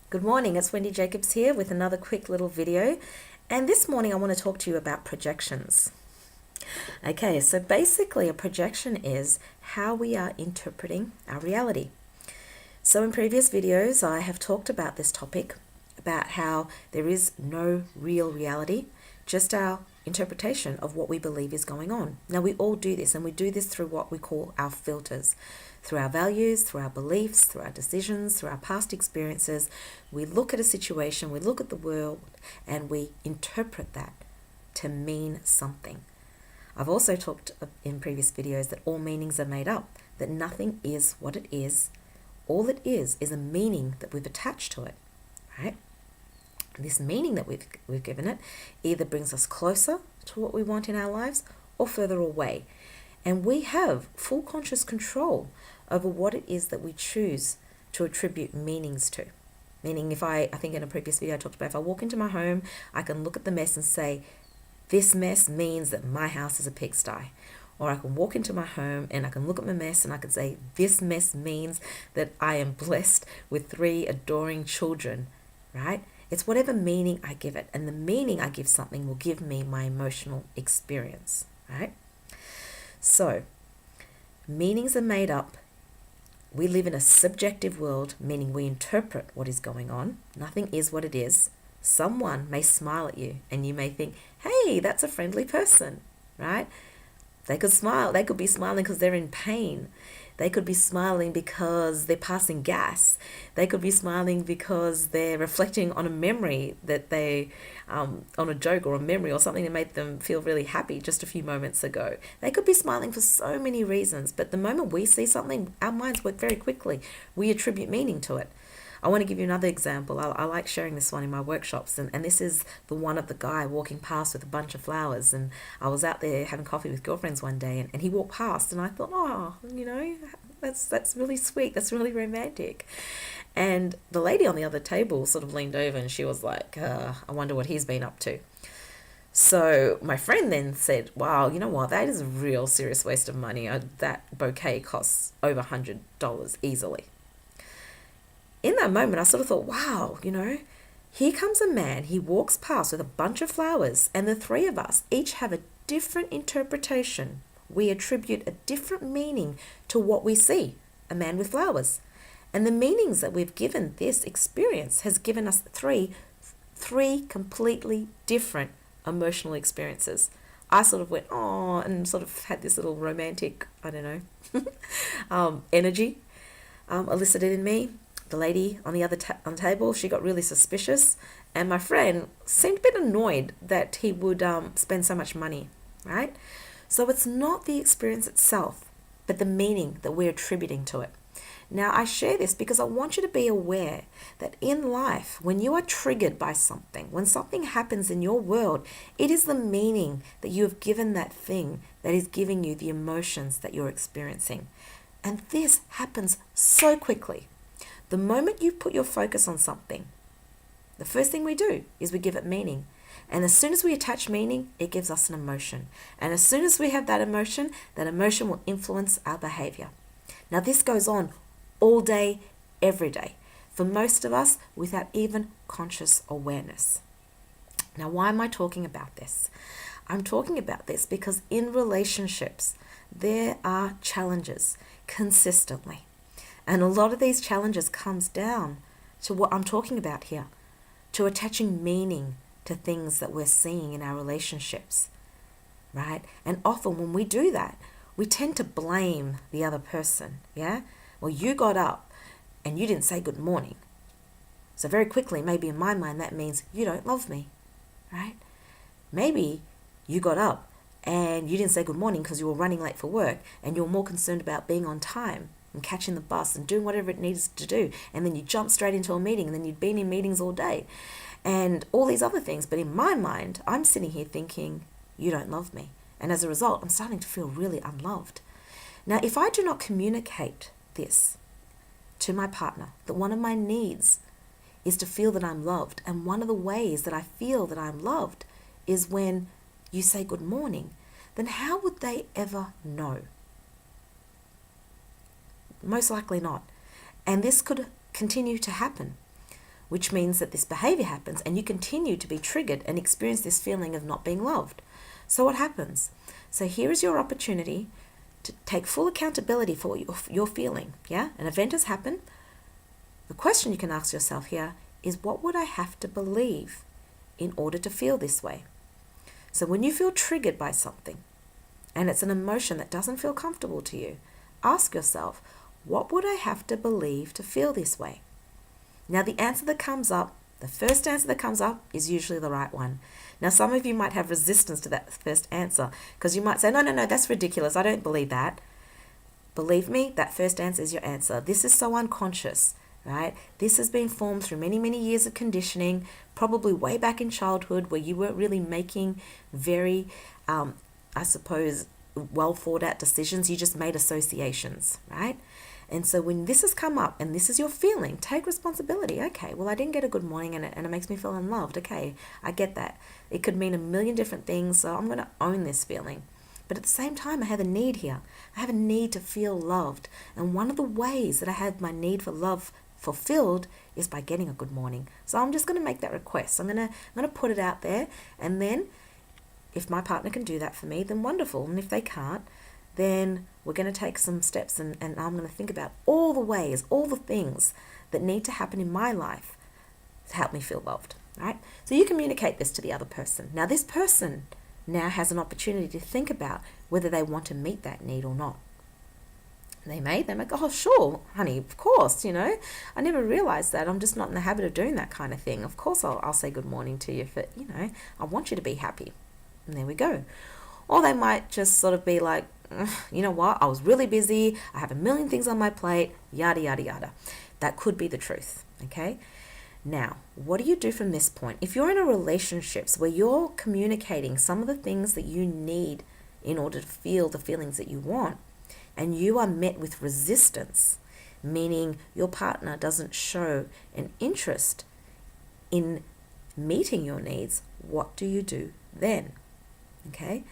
Good morning, it's Wendy Jacobs here with another quick little video. And this morning I want to talk to you about projections. Okay, so basically a projection is how we are interpreting our reality. So in previous videos I have talked about this topic, about how there is no real reality, just our interpretation of what we believe is going on. Now we all do this, and we do this through what we call our filters. Through our values, through our beliefs, through our decisions, through our past experiences, we look at a situation, we look at the world, and we interpret that to mean something. I've also talked in previous videos that all meanings are made up, that nothing is what it is. All it is a meaning that we've attached to it, right? This meaning that we've given it either brings us closer to what we want in our lives or further away. And we have full conscious control over what it is that we choose to attribute meanings to. Meaning I think in a previous video I talked about, if I walk into my home, I can look at the mess and say, this mess means that my house is a pigsty. Or I can walk into my home and I can look at my mess and I can say, this mess means that I am blessed with 3 adoring children, right? It's whatever meaning I give it. And the meaning I give something will give me my emotional experience, right? So, meanings are made up. We live in a subjective world, meaning we interpret what is going on. Nothing is what it is. Someone may smile at you and you may think, hey, that's a friendly person, right? They could smile. They could be smiling because they're in pain. They could be smiling because they're passing gas. They could be smiling because they're reflecting on a memory that on a joke or a memory or something that made them feel really happy just a few moments ago. They could be smiling for so many reasons, but the moment we see something, our minds work very quickly. We attribute meaning to it. I want to give you another example. I like sharing this one in my workshops, and this is the one of the guy walking past with a bunch of flowers. And I was out there having coffee with girlfriends one day, and he walked past, and I thought, oh, that's really sweet. That's really romantic. And the lady on the other table sort of leaned over, and she was like, I wonder what he's been up to. So my friend then said, wow, you know what? That is a real serious waste of money. That bouquet costs over $100 easily. In that moment, I sort of thought, wow, here comes a man. He walks past with a bunch of flowers, and the 3 of us each have a different interpretation. We attribute a different meaning to what we see, a man with flowers. And the meanings that we've given this experience has given us three completely different emotional experiences. I sort of went, oh, and sort of had this little romantic, energy elicited in me. The lady on the other on the table, she got really suspicious, and my friend seemed a bit annoyed that he would spend so much money, right? So it's not the experience itself, but the meaning that we're attributing to it. Now, I share this because I want you to be aware that in life, when you are triggered by something, when something happens in your world, it is the meaning that you have given that thing that is giving you the emotions that you're experiencing. And this happens so quickly. The moment you put your focus on something, the first thing we do is we give it meaning. And as soon as we attach meaning, it gives us an emotion. And as soon as we have that emotion will influence our behavior. Now, this goes on all day, every day, for most of us without even conscious awareness. Now, why am I talking about this? I'm talking about this because in relationships, there are challenges consistently. And a lot of these challenges comes down to what I'm talking about here, to attaching meaning to things that we're seeing in our relationships, right? And often when we do that, we tend to blame the other person, yeah? Well, you got up and you didn't say good morning. So very quickly, maybe in my mind, that means you don't love me, right? Maybe you got up and you didn't say good morning because you were running late for work and you're more concerned about being on time and catching the bus and doing whatever it needs to do. And then you jump straight into a meeting, and then you'd been in meetings all day and all these other things. But in my mind, I'm sitting here thinking, you don't love me. And as a result, I'm starting to feel really unloved. Now, if I do not communicate this to my partner, that one of my needs is to feel that I'm loved, and one of the ways that I feel that I'm loved is when you say good morning, then how would they ever know? Most likely not. And this could continue to happen. which means that this behavior happens and you continue to be triggered and experience this feeling of not being loved. So what happens? So here is your opportunity to take full accountability for what you're feeling. Yeah, an event has happened. The question you can ask yourself here is, what would I have to believe in order to feel this way? So when you feel triggered by something and it's an emotion that doesn't feel comfortable to you, ask yourself, what would I have to believe to feel this way? Now the answer that comes up, the first answer that comes up is usually the right one. Now some of you might have resistance to that first answer because you might say, no, that's ridiculous. I don't believe that. Believe me, that first answer is your answer. This is so unconscious, right? This has been formed through many, many years of conditioning, probably way back in childhood where you weren't really making very, I suppose, well thought out decisions. You just made associations, right? And so when this has come up and this is your feeling, take responsibility. Okay, well, I didn't get a good morning and it makes me feel unloved. Okay, I get that. It could mean a million different things, so I'm going to own this feeling. But at the same time, I have a need here. I have a need to feel loved. And one of the ways that I have my need for love fulfilled is by getting a good morning. So I'm just going to make that request. I'm going to put it out there. And then if my partner can do that for me, then wonderful. And if they can't, then we're going to take some steps and I'm going to think about all the ways, all the things that need to happen in my life to help me feel loved, right? So you communicate this to the other person. Now this person now has an opportunity to think about whether they want to meet that need or not. They may go, oh, sure, honey, of course, I never realized that. I'm just not in the habit of doing that kind of thing. Of course I'll say good morning to you, but, I want you to be happy. And there we go. Or they might just sort of be like, you know what, I was really busy, I have a million things on my plate, yada, yada, yada. That could be the truth, okay? Now, what do you do from this point? If you're in a relationship where you're communicating some of the things that you need in order to feel the feelings that you want, and you are met with resistance, meaning your partner doesn't show an interest in meeting your needs, what do you do then? Okay?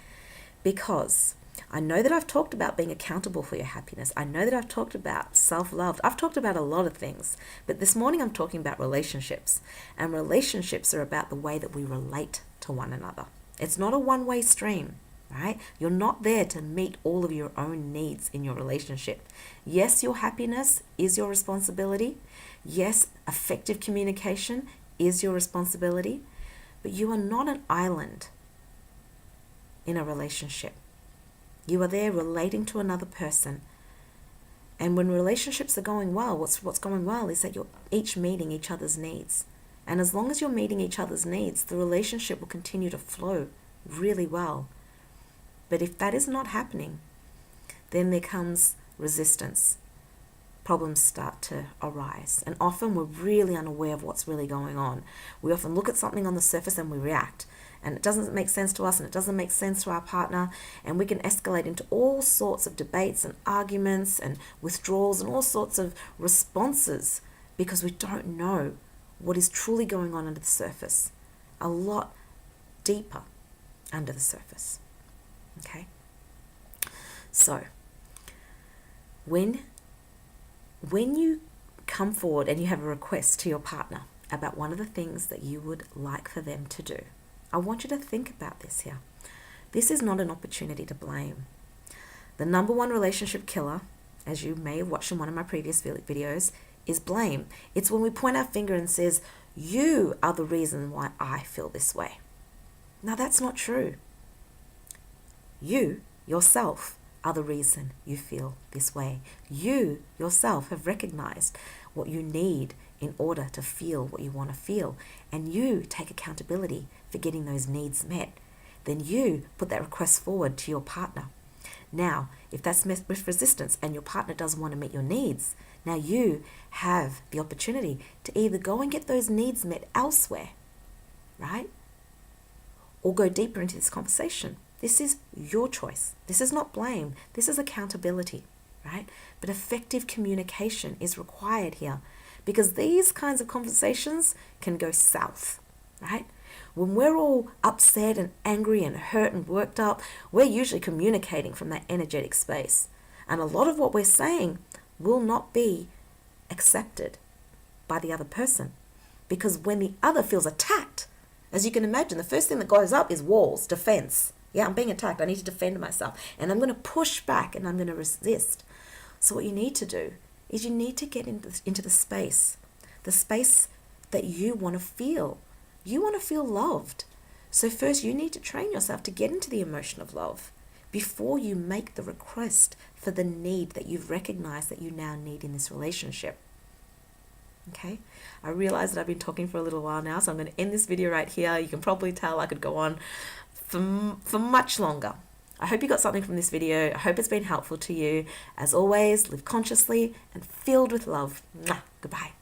Because I know that I've talked about being accountable for your happiness. I know that I've talked about self-love. I've talked about a lot of things. But this morning I'm talking about relationships. And relationships are about the way that we relate to one another. It's not a one-way stream, right? You're not there to meet all of your own needs in your relationship. Yes, your happiness is your responsibility. Yes, effective communication is your responsibility. But you are not an island in a relationship. You are there relating to another person. And when relationships are going well, what's going well is that you're each meeting each other's needs. And as long as you're meeting each other's needs, the relationship will continue to flow really well. But if that is not happening, then there comes resistance. Problems start to arise. And often we're really unaware of what's really going on. We often look at something on the surface and we react. And it doesn't make sense to us and it doesn't make sense to our partner. And we can escalate into all sorts of debates and arguments and withdrawals and all sorts of responses because we don't know what is truly going on under the surface. A lot deeper under the surface. Okay? So, when you come forward and you have a request to your partner about one of the things that you would like for them to do, I want you to think about this here. This is not an opportunity to blame. The number one relationship killer, as you may have watched in one of my previous videos, is blame. It's when we point our finger and says, you are the reason why I feel this way. Now that's not true. You, yourself, are the reason you feel this way. You, yourself, have recognized what you need in order to feel what you want to feel. And you take accountability for getting those needs met. Then you put that request forward to your partner. Now, if that's met with resistance and your partner doesn't want to meet your needs, now you have the opportunity to either go and get those needs met elsewhere, right? Or go deeper into this conversation. This is your choice. This is not blame. This is accountability, right? But effective communication is required here because these kinds of conversations can go south, right? When we're all upset and angry and hurt and worked up, we're usually communicating from that energetic space. And a lot of what we're saying will not be accepted by the other person. Because when the other feels attacked, as you can imagine, the first thing that goes up is walls, defense. Yeah, I'm being attacked. I need to defend myself. And I'm going to push back and I'm going to resist. So what you need to do is you need to get into the space that you want to feel. You want to feel loved. So first you need to train yourself to get into the emotion of love before you make the request for the need that you've recognized that you now need in this relationship. Okay, I realize that I've been talking for a little while now, so I'm going to end this video right here. You can probably tell I could go on for much longer. I hope you got something from this video. I hope it's been helpful to you. As always, live consciously and filled with love. Mwah. Goodbye.